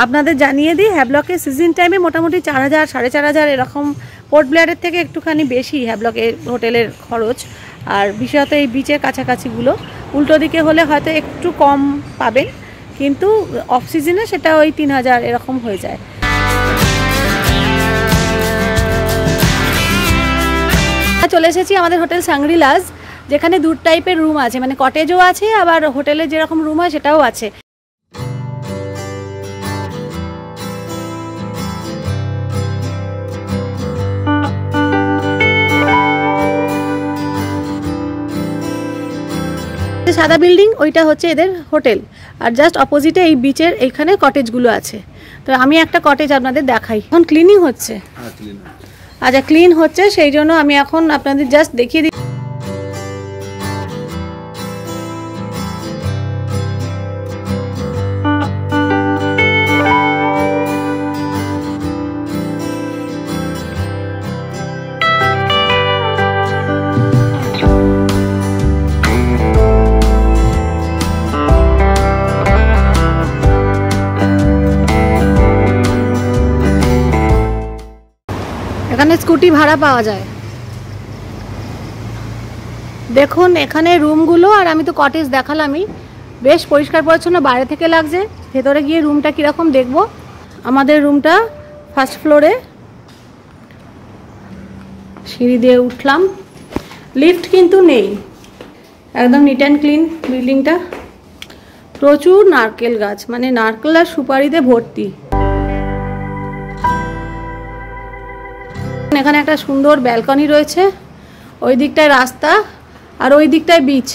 আপনাদের জানিয়ে দিই, হ্যাভলকে সিজন টাইমে মোটামুটি 4000 4500 এরকম, পোর্ট ব্লেয়ারের থেকে একটুখানি বেশি হ্যাভলকের হোটেলের খরচ। আর বিশেষত এই বিচের কাছাকাছিগুলো, উল্টো দিকে হলে হয়তো একটু কম পাবেন, কিন্তু অফ সিজনে সেটা ওই 3000 এরকম হয়ে যায়। চলে এসেছি আমাদের হোটেল সাংগ্রিলাজ, যেখানে দু টাইপের রুম আছে, মানে কটেজও আছে, আবার হোটেলের যেরকম রুম হয় সেটাও আছে। সাদা বিল্ডিং ওইটা হচ্ছে এদের হোটেল, আর জাস্ট অপোজিটে এই বিচের এইখানে কটেজগুলো আছে। তো আমি একটা কটেজ আপনাদের দেখাই। এখন ক্লিনিং হচ্ছে। আচ্ছা, ক্লিন হচ্ছে, সেই জন্য আমি এখন আপনাদের জাস্ট দেখিয়ে দিই। এখানে স্কুটি ভাড়া পাওয়া যায়। দেখুন এখানে রুমগুলো, আর আমি তো কটেজ দেখালামই, বেশ পরিষ্কার পরিচ্ছন্ন বাইরে থেকে লাগছে। ভেতরে গিয়ে রুমটা কীরকম দেখব। আমাদের রুমটা ফার্স্ট ফ্লোরে, সিঁড়ি দিয়ে উঠলাম, লিফট কিন্তু নেই, একদম নিট অ্যান্ড ক্লিন বিল্ডিংটা। প্রচুর নারকেল গাছ, মানে নারকেল আর সুপারিতে ভর্তি। এখানে একটা সুন্দর ব্যালকনি রয়েছে, ওই দিকটায় রাস্তা আর ওই দিকটায় beach.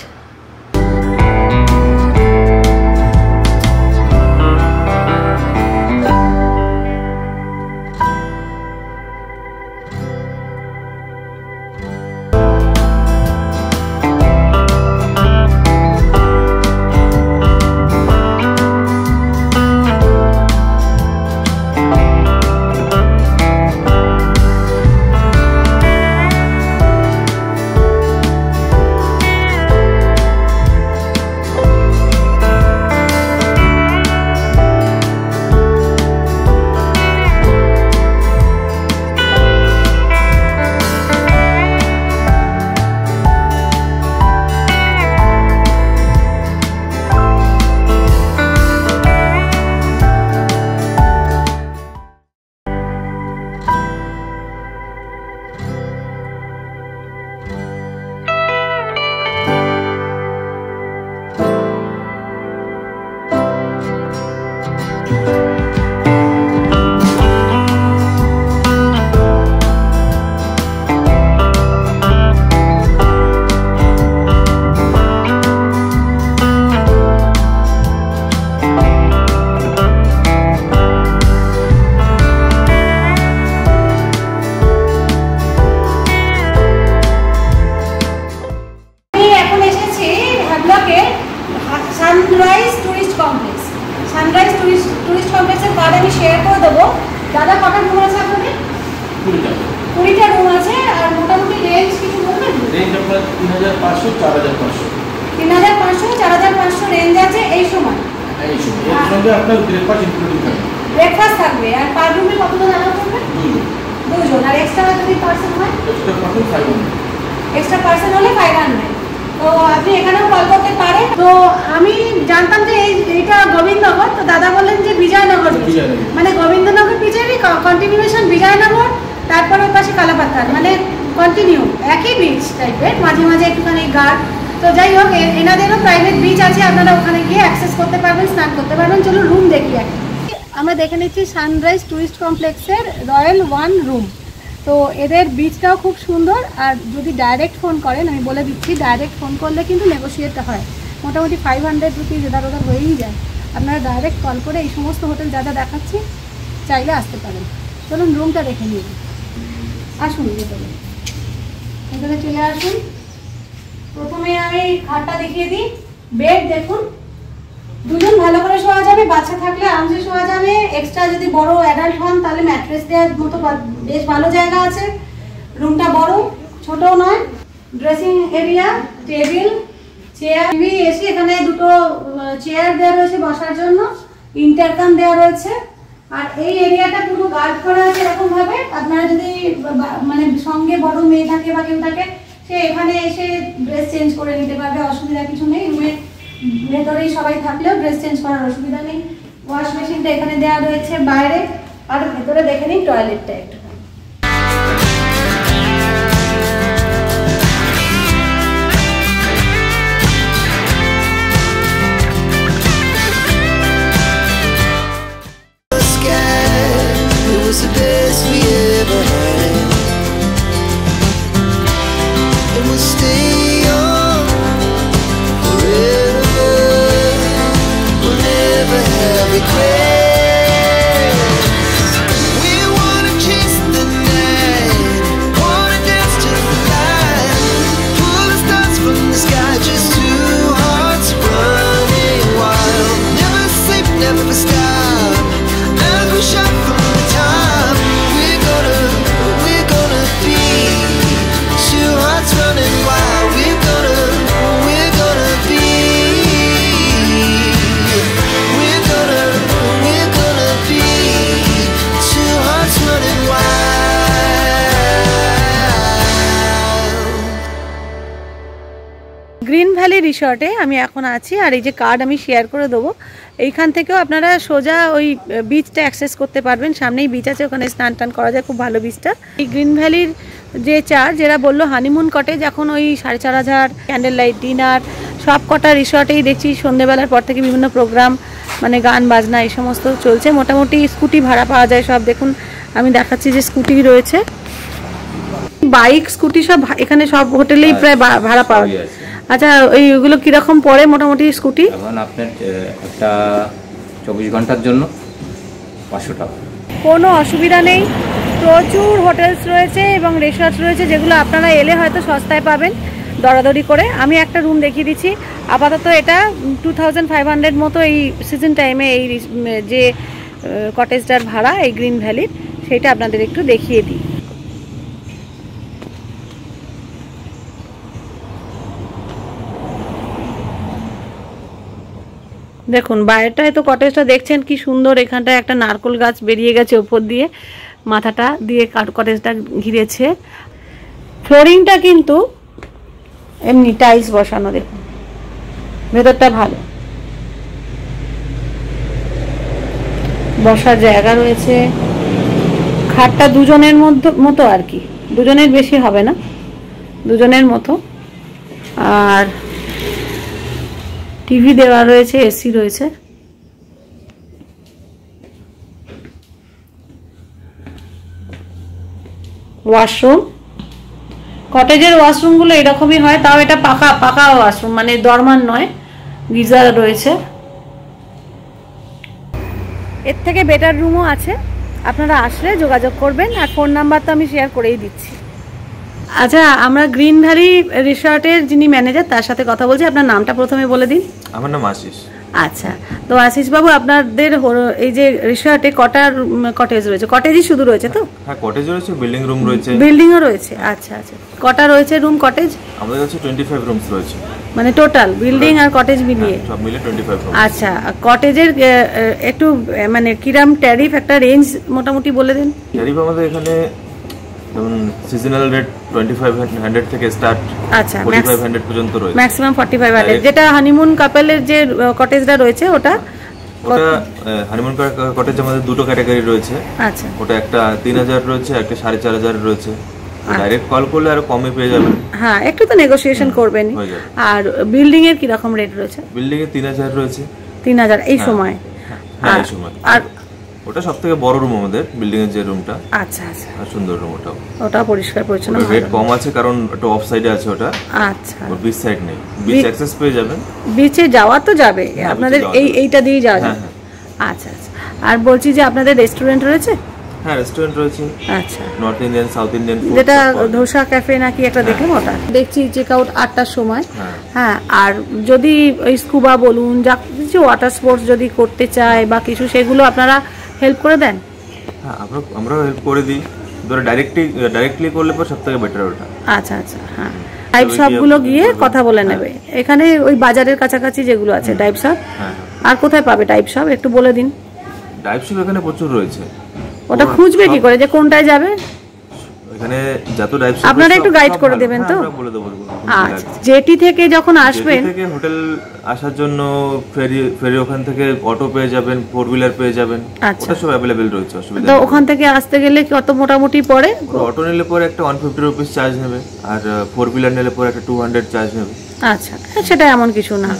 Sunrise tourist complex, sunrise tourist কমপ্লেক্সের কার্ড আমি শেয়ার করে দেবো। দাদা কটা রুম আছে আপনাদের? 20টা রুম আছে। আর মোটামুটি রেঞ্জ কিছু বলবেন? রেঞ্জ আপনার 3500 4500, 3500 4500 রেঞ্জ আছে এই সময়। এই সময় এর সঙ্গে আপনার ব্রেকফাস্ট ইনক্লুডিং থাকবে। ব্রেকফাস্ট থাকবে। আর পার রুমে কতজন অ্যালাউ করবেন? দুজন। আর এক্সট্রা যদি পার্সন হয়? Extra person 500। এক্সট্রা পার্সন হলে 500। তো আপনি এখানেও কল করতে পারেন। তো আমি জানতাম যে এইটা গোবিন্দনগর, তো দাদা বললেন যে বিজয়নগর, মানে গোবিন্দনগর বিজয়েরই কন্টিনিউশন বিজয়নগর, তারপরে ওর পাশে কালাপাতার, মানে কন্টিনিউ একই বিচ টাইপের, মাঝে মাঝে একটুখানি গার্ড। তো যাই হোক, এনাদেরও প্রাইভেট বিচ আছে, আপনারা ওখানে গিয়ে অ্যাক্সেস করতে পারবেন, স্নান করতে পারবেন। চলুন রুম দেখি। আমরা দেখে নিচ্ছি সানরাইজ টুরিস্ট কমপ্লেক্সের রয়্যাল 1 রুম। তো এদের বিচটাও খুব সুন্দর। আর যদি ডাইরেক্ট ফোন করেন, আমি বলে দিচ্ছি, ডাইরেক্ট ফোন করলে কিন্তু নেগোশিয়েট হয়, মোটামুটি 500 রুপিস এদার ওদার হয়েই যায়। আপনারা ডাইরেক্ট কল করে এই সমস্ত হোটেল যা যা দেখাচ্ছি চাইলে আসতে পারেন। চলুন রুমটা দেখে নিন। আসুন ভেতরে, ভেতরে চলে আসুন। প্রথমে আমি খাটটা দেখিয়ে দিই। বেড দেখুন, দুজন ভালো করে শোয়া যাবে, বাচ্চা থাকলে আরামসে শোয়া যাবে। এক্সট্রা যদি বড় অ্যাডাল্ট হন তাহলে ম্যাট্রেস দেওয়ার মতো বেশ ভালো জায়গা আছে। রুমটা বড়, ছোটও নয়। Dressing area, table, chair, TV, AC. এখানে দুটো চেয়ার দেওয়া রয়েছে বসার জন্য, ইন্টারকম দেওয়া রয়েছে। আর এই এরিয়াটা পুরো গার্ড করা আছে এরকম ভাবে, আপনারা যদি মানে সঙ্গে বড় মেয়ে থাকে বা কেউ থাকে সে এখানে এসে ড্রেস চেঞ্জ করে নিতে পারবে, অসুবিধা কিছু নেই। রুমের ভেতরেই সবাই থাকলেও ড্রেস চেঞ্জ করার অসুবিধা নেই। ওয়াশ মেশিনটা এখানে দেওয়া রয়েছে বাইরে, আর ভেতরে দেখে নিন টয়লেটটা একটু। গ্রিন ভ্যালি রিসর্টে আমি এখন আছি, আর এই যে কার্ড আমি শেয়ার করে দেবো, এইখান থেকেও আপনারা সোজা ওই বিচটা অ্যাক্সেস করতে পারবেন। সামনেই বিচ আছে, ওখানে স্নান টান করা যায়, খুব ভালো বিচটা। এই গ্রিন ভ্যালির যে চার্জ, যেটা বললো হানিমুন কটেজ, এখন ওই 4,500, ক্যান্ডেল লাইট ডিনার, সব কটা রিসর্টেই দেখছি সন্ধ্যেবেলার পর থেকে বিভিন্ন প্রোগ্রাম, মানে গান বাজনা এই সমস্ত চলছে। মোটামুটি স্কুটি ভাড়া পাওয়া যায় সব, দেখুন আমি দেখাচ্ছি যে স্কুটি রয়েছে, বাইক স্কুটি সব এখানে সব হোটেলেই প্রায় ভাড়া পাওয়া যায়। আচ্ছা, ওইগুলো কিরকম পড়ে মোটামুটি স্কুটি? এখন আপনার একটা 24 ঘন্টার জন্য 500 টাকা। কোনো অসুবিধা নেই, প্রচুর হোটেলস রয়েছে এবং রিসর্ট রয়েছে, যেগুলো আপনারা এলে হয়তো সস্তায় পাবেন দরাদরি করে। আমি একটা রুম দেখিয়ে দিচ্ছি, আপাতত এটা 2500 মতো এই সিজন টাইমে এই যে কটেজটার ভাড়া এই গ্রিন ভ্যালির, সেইটা আপনাদের একটু দেখিয়ে দিই। দেখুন বাইরেটায় তো কটেজটা দেখছেন কি সুন্দর, এখানটায় একটা নারকেল গাছ বেরিয়ে গেছে ওপর দিয়ে, মাথাটা দিয়ে কটেজটা ঘিরেছে। ফ্লোরিংটা কিন্তু এমনি টাইলস বসানো, দেখুন ভেতরটা ভালো, বসার জায়গা রয়েছে, খাটটা দুজনের মতো আর কি, দুজনের বেশি হবে না, দুজনের মতো। আর টিভি দেওয়া রয়েছে, এসি রয়েছে। ওয়াশরুম, কটেজের ওয়াশরুমগুলো এরকমই হয়, তাও এটা পাকা ওয়াশরুম, মানে দরমান নয়, গিজার রয়েছে। এর থেকে বেটার রুমও আছে, আপনারা আসলে যোগাযোগ করবেন, আর ফোন নাম্বার তো আমি শেয়ার করেই দিচ্ছি। আচ্ছা, আমরা গ্রিন ভ্যালি রিসর্টের যিনি ম্যানেজার তার সাথে কথা বলছি। আপনার নামটা প্রথমে বলে দিন। আমার নাম আশিস। আচ্ছা, তো আশিস বাবু, আপনাদের এই যে রিসর্টে কটা কটেজ রয়েছে? কটেজই শুধু রয়েছে তো? হ্যাঁ, কটেজ রয়েছে, বিল্ডিং রুম রয়েছে। বিল্ডিংও রয়েছে, আচ্ছা আচ্ছা। কটা রয়েছে রুম কটেজ? আমাদের কাছে 25 রুমস রয়েছে, মানে টোটাল বিল্ডিং আর কটেজ মিলিয়ে সব মিলে 25 রুম। আচ্ছা, কটেজের একটু মানে কিরাম ট্যারিফ, একটা রেঞ্জ মোটামুটি বলে দিন। ট্যারিফ আমাদের এখানে যেমন সিজনাল রেট 2500 থেকে স্টার্ট, আচ্ছা 4500 পর্যন্ত রয়েছে, ম্যাক্সিমাম 4500। যেটা হানিমুন কাপলের যে কটেজটা রয়েছে ওটা হানিমুন কটেজ আমাদের দুটো ক্যাটাগরি রয়েছে। আচ্ছা, ওটা একটা 3000 রয়েছে, একটা 4500 রয়েছে। ডাইরেক্ট কল করলে আরো কমে পেয়ে যাবেন। হ্যাঁ, একটু তো নেগোসিয়েশন করবেন। আর বিল্ডিং এর কি রকম রেট রয়েছে? বিল্ডিং এ 3000 রয়েছে। 3000 এই সময়? হ্যাঁ, এই সময়। আর ওটা সবথেকে বড় রুম আমাদের বিল্ডিং এর যে রুমটা। আচ্ছা আচ্ছা, আর সুন্দর রুম ওটা পরিষ্কার পরিচ্ছন্ন। রেট কম আছে কারণ ওটা অফ সাইডে আছে ওটা। আচ্ছা, বিচ সাইড নেই, বিচ অ্যাক্সেস পেয়ে যাবেন। বিচে যাওয়া তো যাবে আপনাদের, এইটা দিয়ে যাওয়া যাবে। আচ্ছা আচ্ছা। আর বলছি যে আপনাদের রেস্টুরেন্ট রয়েছে? হ্যাঁ, রেস্টুরেন্ট রয়েছে। আচ্ছা, north Indian, south Indian food, যেটা ধোসা ক্যাফে নাকি একটা দেখলাম, ওটা দেখছি চেক আউট 8টার সময়। হ্যাঁ, আর যদি ওই স্কুবা বলুন, যা কিছু ওয়াটার স্পোর্টস যদি করতে চায় বা কিছু, সেগুলো আপনারা হেল্প করে দেন? হ্যাঁ, আমরা হেল্প করে দিই। ধরে ডাইরেক্টলি করলে পর সবথেকে বেটার ওটা। আচ্ছা আচ্ছা। হ্যাঁ, ডাইভ শপগুলো গিয়ে কথা বলে নেবে। এখানে ওই বাজারের কাছাকাছি যেগুলো আছে ডাইভ শপ। আর কোথায় পাবে ডাইভ শপ একটু বলে দিন। ডাইভ শপ এখানে প্রচুর রয়েছে। ওটা খুঁজবে কি করে যে কোনটায় যাবে? এখানে যত ডাইভ শপ আপনারা একটু গাইড করে দেবেন তো? আমরা বলে দেবো। আচ্ছা, জেটি থেকে যখন আসবেন, জেটি থেকে হোটেল আসার জন্য ফেরি ওখান থেকে অটো পেয়ে যাবেন, 4 হুইলার পেয়ে যাবেন, ওটা সব অ্যাভেলেবেল রয়েছে, অসুবিধা তো নেই। ওখান থেকে আসতে গেলে কত মোটামুটি পড়ে? অটো নিলে পরে একটা 150 রুপিস চার্জ নেবে, আর 4 হুইলার নিলে পরে একটা 200 চার্জ নেবে। আচ্ছা, সেটা এমন কিছু না।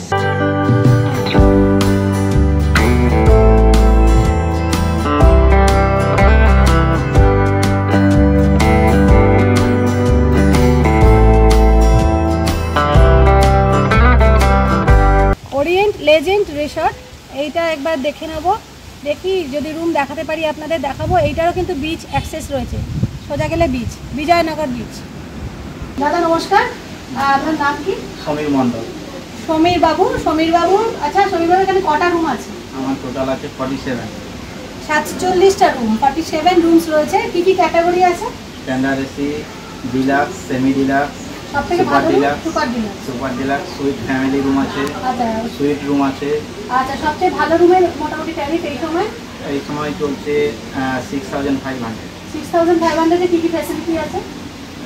ওরিয়েন্ট লেজেন্ড রিসর্ট, এইটা একবার দেখে নেব, দেখি যদি রুম দেখাতে পারি আপনাদের দেখাবো। এইটারও কিন্তু বিচ অ্যাক্সেস রয়েছে, সোজা গেলে বিচ, বিজয়নগর বিচ। দাদা নমস্কার, আপনার নাম কি? সমীর মণ্ডল। সমীর বাবু। আচ্ছা সমীর বাবু, এখানে কটা রুম আছে? আমার টোটাল আছে 47। 47টা রুম, 47 রুমস রয়েছে। কি কি ক্যাটাগরি আছে? Standard AC, deluxe, semi deluxe, সব থেকে ভালো super deluxe. Super deluxe, sweet family room আছে, আচ্ছা সুইট রুম আছে। আচ্ছা, সবচেয়ে ভালো রুমের মোটামুটি ট্যারিফ এই সময় চলছে 6500। 6500 এ কি কি ফ্যাসিলিটি আছে?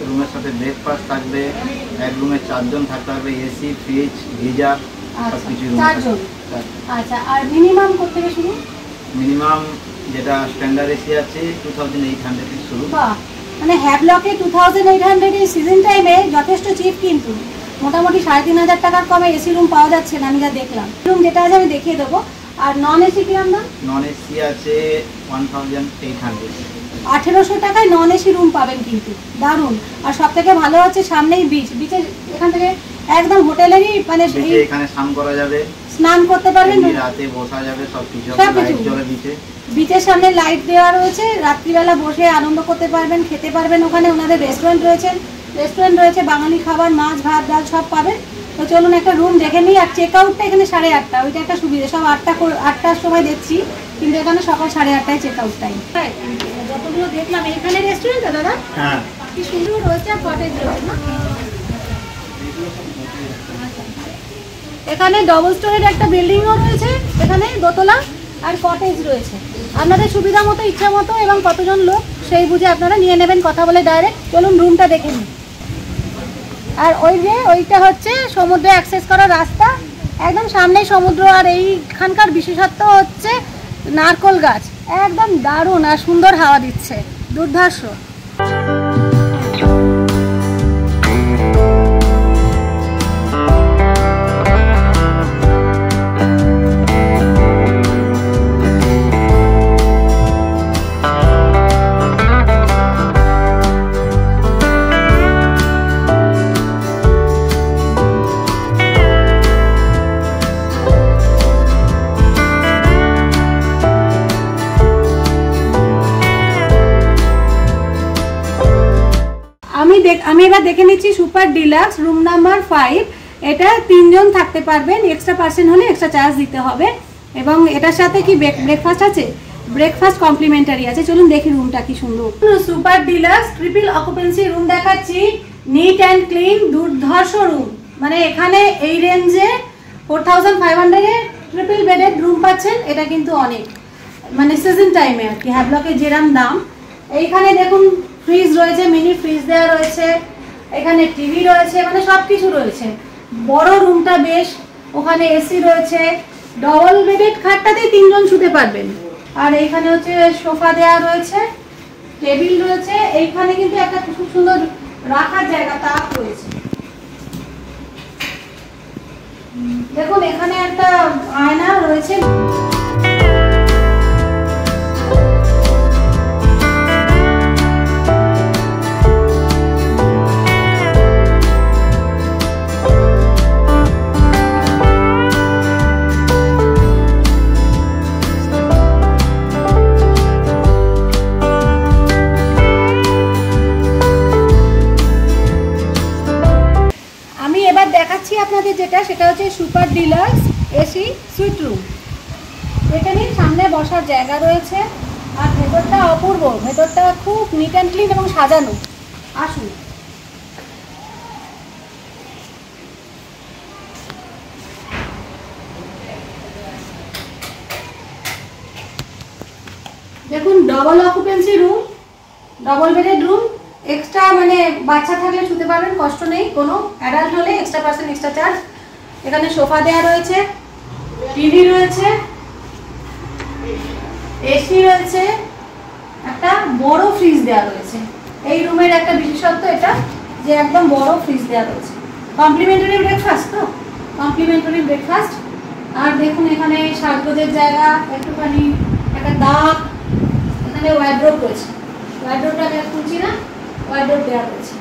রুমের সাথে ব্রেকফাস্ট থাকবে, এক রুমে 4 জন থাকতে হবে, এসি, ফ্রিজ, গিজার, সব কিছু রুম 4 জন। আচ্ছা, আর মিনিমাম কত থেকে শুরু? মিনিমাম যেটা স্ট্যান্ডার্ড এসি আছে 2800 থেকে শুরু। বাহ, মানে হ্যাভলকে 2800 এই সিজন টাইমে যথেষ্ট চিপ, কিন্তু মোটামুটি 3500 টাকার কমে এসি রুম পাওয়া যাচ্ছে না আমি যা দেখলাম। রুম যেটা আছে আমি দেখিয়ে দেবো। আর নন এসি কিরম দাম? নন এসি আছে 1800। 1800 টাকায় নন এসি রুম পাবেন, কিন্তু দারুণ। আর সব থেকে ভালো হচ্ছে সামনেই বিচ, বিচের এখান থেকে একদম হোটেলেরই মানে এখানে স্নান করা যাবে, স্নান করতে পারবেন, রাতে বসা যাবে, সবকিছু বিচে। বিচের সামনে লাইট দেওয়া রয়েছে, রাত্রিবেলা বসে আনন্দ করতে পারবেন, খেতে পারবেন। ওখানে ওনাদের রেস্টুরেন্ট রয়েছে, বাঙালি খাবার, মাছ ভাত ডাল সব পাবেন। তো চলুন একটা রুম দেখে নিই। আর চেক আউটটা এখানে 8:30, ওইটা একটা সুবিধা। সব 8টার সময় দেখছি, কিন্তু এখানে সকাল 8:30টায় চেক আউট টাইম। যতগুলো দেখলাম এখানে রেস্টুরেন্ট দাদা, হ্যাঁ কি সুন্দর রয়েছে, আর কটেজ রয়েছে না? এখানে ডবল স্টোরের একটা বিল্ডিংও রয়েছে, এখানে দোতলা, আর কটেজ রয়েছে। আপনাদের সুবিধা মতো, ইচ্ছা মতো এবং কতজন লোক সেই বুঝে আপনারা নিয়ে নেবেন, কথা বলে ডাইরেক্ট। চলুন রুমটা দেখে নিন। আর ওইটা হচ্ছে সমুদ্রে অ্যাক্সেস করার রাস্তা, একদম সামনেই সমুদ্র। আর এইখানকার বিশেষত্ব হচ্ছে নারকোল গাছ, একদম দারুণ আর সুন্দর হাওয়া দিচ্ছে, দুর্ধর্ষ। আমি এবার দেখে নিচ্ছি সুপার ডিলাক্স রুম নাম্বার 5। এটা 3 জন থাকতে পারবেন, এক্সট্রা পার্সন হলে এক্সট্রা চার্জ দিতে হবে। এবং এটার সাথে কি ব্রেকফাস্ট আছে? ব্রেকফাস্ট কমপ্লিমেন্টারি আছে। চলুন দেখি রুমটা কি সুন্দর। Super deluxe triple occupancy room দেখাচ্ছি, নিট অ্যান্ড ক্লিন, দুর্ধর্ষ রুম। মানে এখানে এই রেঞ্জে 4500 এ ট্রিপল বেডেড রুম পাচ্ছেন, এটা কিন্তু অনেক, মানে সিজন টাইমে আর কি। হ্যাভলকে যেরাম দাম। এইখানে দেখুন ফ্রিজ রয়েছে, মিনি ফ্রিজ দেওয়া রয়েছে, এখানে টিভি রয়েছে, মানে সব কিছু রয়েছে। বড় রুমটা বেশ, ওখানে এসি রয়েছে, ডবল বেডেড খাটটাতেই 3 জন শুতে পারবেন। আর এইখানে হচ্ছে সোফা দেওয়া রয়েছে, টেবিল রয়েছে। এইখানে কিন্তু একটা খুব সুন্দর রাখার জায়গা, তাক রয়েছে। দেখুন এখানে একটা আয়না রয়েছে। দেখাচ্ছি আপনাদের যেটা, সেটা হচ্ছে super deluxe AC sweet room. এখানে সামনে বসার জায়গা রয়েছে, আর ভেতরটা অপূর্ব, ভেতরটা খুব নিট অ্যান্ড ক্লিন এবং সাজানো। আসুন। দেখুন double occupancy room, double bedded room, extra মানে বাচ্চা থাকলে শুতে পারবেন, কষ্ট নেই কোনো, অ্যাডাল্ট হলে এক্সট্রা পার্সেন্ট এক্সট্রা চার্জ। এখানে সোফা দেওয়া রয়েছে, টিভি রয়েছে, এসি রয়েছে, একটা বড় ফ্রিজ দেওয়া রয়েছে। এই রুমের একটা বিশেষত্ব এটা যে একদম বড় ফ্রিজ দেওয়া রয়েছে। কমপ্লিমেন্টারি ব্রেকফাস্ট তো, কমপ্লিমেন্টারি ব্রেকফাস্ট। আর দেখুন এখানে সাজগোজের জায়গা, একটুখানি একটা দাগ, এখানে ওয়ার্ড্রোব রয়েছে, ওয়ার্ড্রোবটা আমি খুলছি না, ওয়ার্ড্রোব দেওয়া রয়েছে।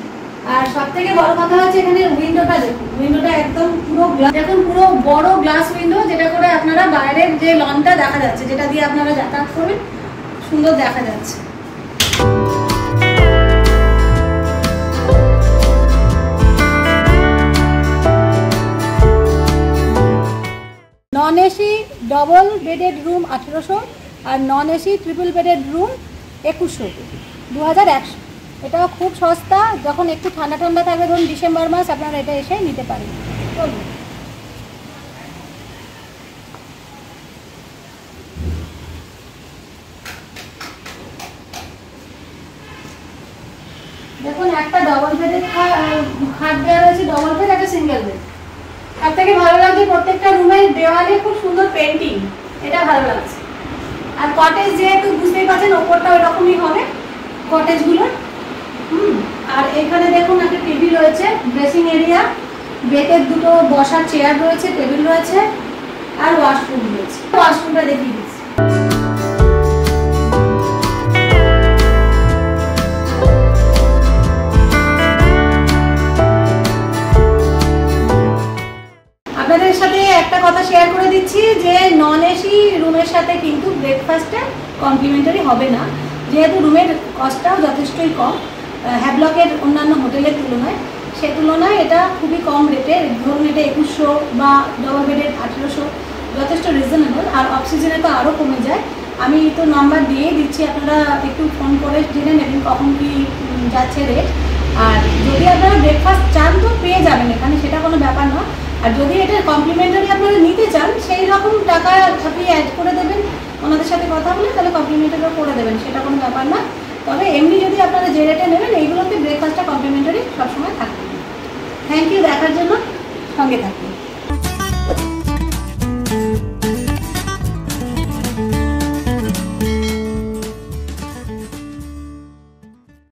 আর সব থেকে বড় কথা হচ্ছে এখানে উইন্ডোটা দেখুন, উইন্ডোটা একদম পুরো দেখুন, পুরো বড় গ্লাস উইন্ডো, যেটা করে আপনারা বাইরের যে লনটা দেখা যাচ্ছে, যেটা দিয়ে আপনারা যাতায়াত করবেন, সুন্দর দেখা যাচ্ছে। Non AC double bedded room 1800 আর non AC triple bedded room 2100, 2100। এটাও খুব সস্তা। যখন একটু ঠান্ডা ঠান্ডা থাকবে, ধরুন ডিসেম্বর মাস, আপনারা এটা এসে নিতে পারেন। দেখুন একটা ডবল বেডের খাট দেওয়া রয়েছে, ডবল বেড, একটা সিঙ্গেল বেড। সব থেকে ভালো লাগছে প্রত্যেকটা রুমের দেওয়ালে খুব সুন্দর পেন্টিং, এটা ভালো লাগছে। আর কটেজ যেহেতু বুঝতেই পারছেন ওপরটা ওরকমই হবে কটেজগুলোর। আর এখানে দেখুন একটা টিভি রয়েছে, ড্রেসিং এরিয়া, বেডের দুটো বসার চেয়ার রয়েছে, টেবিল রয়েছে, আর ওয়াশরুম রয়েছে। ওয়াশরুমটা দেখিয়ে দিচ্ছি। আপনাদের সাথে একটা কথা শেয়ার করে দিচ্ছি যে নন এসি রুমের সাথে কিন্তু ব্রেকফাস্টটা কমপ্লিমেন্টারি হবে না, যেহেতু রুমের কস্টটাও যথেষ্টই কম হ্যাভলকের অন্যান্য হোটেলের তুলনায়। সে তুলনায় এটা খুবই কম রেটে, ধরুন এটা 2100 বা ডবল বেডের 1800, যথেষ্ট রিজনেবল। আর অক্সিজেনে তো আরও কমে যায়। আমি তো নাম্বার দিয়ে দিচ্ছি, আপনারা একটু ফোন করে জেনে নেবেন কখন কি যাচ্ছে রেট। আর যদি আপনারা ব্রেকফাস্ট চান তো পেয়ে যাবেন এখানে, সেটা কোনো ব্যাপার না। আর যদি এটা কমপ্লিমেন্টারি আপনারা নিতে চান, সেই রকম টাকা আপনি অ্যাড করে দেবেন ওনাদের সাথে কথা বলে, তাহলে কমপ্লিমেন্টারিও করে দেবেন, সেটা কোনো ব্যাপার না। তবে এমনি যদি আপনারা যে রেটে নেবেন, এইগুলোতে ব্রেকফাস্টটা কমপ্লিমেন্টারি সবসময় থাকবে। থ্যাংক ইউ দেখার জন্য, সঙ্গে থাকুন।